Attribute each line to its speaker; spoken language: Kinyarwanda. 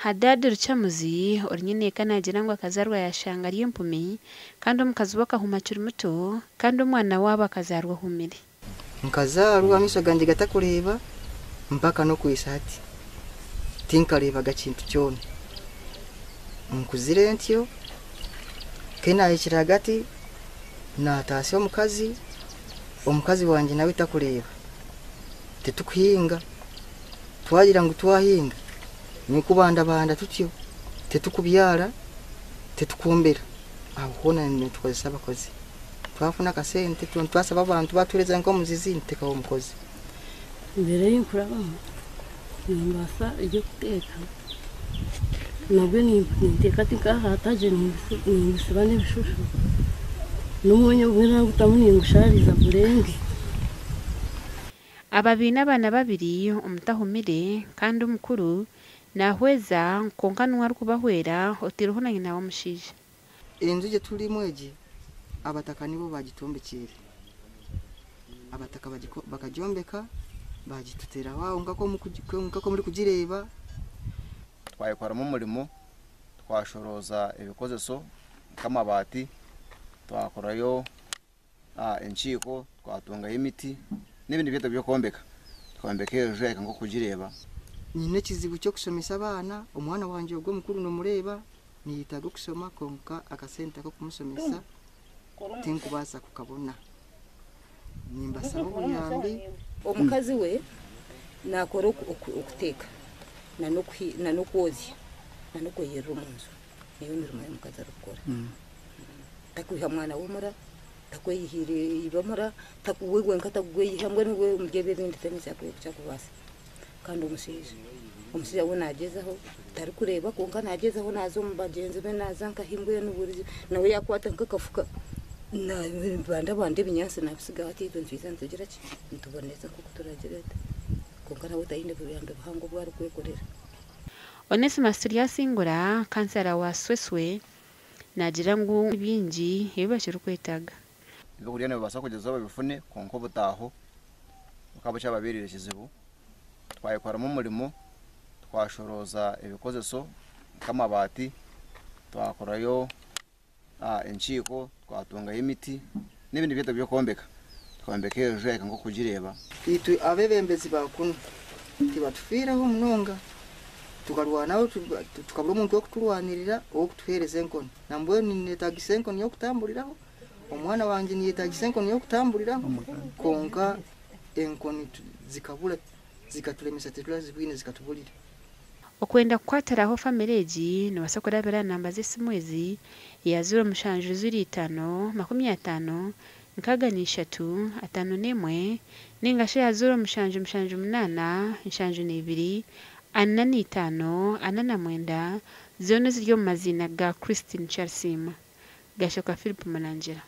Speaker 1: Hadadi Rucamuzi orinyine kanagira ngo akazarwa yashanga ari impumi kandi omukazi bakahumacira muto kandi umwana wabo akazarwa humire
Speaker 2: nkazarwa amiso ganje gatakureba mpaka no kwisati tinkareba gakintu cyone nkuzire ntyo kena yikira hagati natasi omukazi wanje nawe takureba tetukuhinga twagira ngo twahinga ni kubanda tutyo tetukubyara tetukumbera ahona ni tukozesa abakozi twafuna kasente twasaba abantu batureza ngo muzizi nteka umukozi
Speaker 3: mbere y'inkura nimbasa ijye guteka nabwo niteka hataje nimbisiba n'ibishushu n'umunyu ubwira gutamuni ngushariza burenge
Speaker 1: ababiri n'abana babiri umutahumire kandi umukuru nahweza konka ntwari kubahwera otiruho na nyina wamushije
Speaker 2: inzu je turi mweje abataka nibo bagitombekere abataka bakajombeka bagitutera waho ngako muri kugireba
Speaker 4: twayikora mu murimo twashoroza ibikozeso kamabati twakorayo enchiko twatunga imiti n'ibindi byo byo kombeka twambekeje ngo kugireba
Speaker 2: nyine kizibu cyo kusomesa abana umwana wanje ubwo mukuru no mureba niyitaga kusoma konka akasenta ko kumusomesa tinkubasa kukabona nimbasa ubuyambi
Speaker 5: omukazi we nakora okuteka nanokwozi nanokweyera omunzu niyo mirimo y'omukazi arikukora takwiha mwana w'omura takweyihire ibamura takuwegwe nkatagweyiha mbwe niwe mubyebe bindi temisa cyakubasa kandi umusija we nagezaho tari kureba konka nagezaho nazo mu bagenzi be nazanka himbwe n'uburizi nawe yakwata nkakafuka na bande binyanse nabisiga ati ibyo nziza nzigira ki ntuboneza kuko turagira konka nawe tayinde buyambe buhango bwari kwekorera
Speaker 1: Onesimus Singura kansera wa Sweswe nagira ngo ibingi yibashira kwetaga
Speaker 4: ibyo kuriyane babasa kugeza babifune konko butaho ukaba cyababirire kizibu twayikora mu murimo twashoroza ibikozeso kamabati twakorayo enchiko twatunga imiti n'ibindi byo byo kombeka twambekeje ngo kugireba
Speaker 2: itu abebembezi bakuno tibatufiraho munonga tukarwanaho tukabura umuntu wo kuturwanirira wo kutuhereza enkoni nambwe netagisenko enkoni yo kutamburiraho umwana wanje niyetagisenko enkoni yo kutamburiraho konka enkoni zikabura zikaturemesa tetula zibwine zikatubulira
Speaker 1: okwenda kwataraho famileji nibasakora bera namba z'esimwezi ya 0:5 nkaganishatu 51 ningashe ya 0:8 2 45 49 zone ziryo mazina ga Christine Charles Gashoka Philip Manangera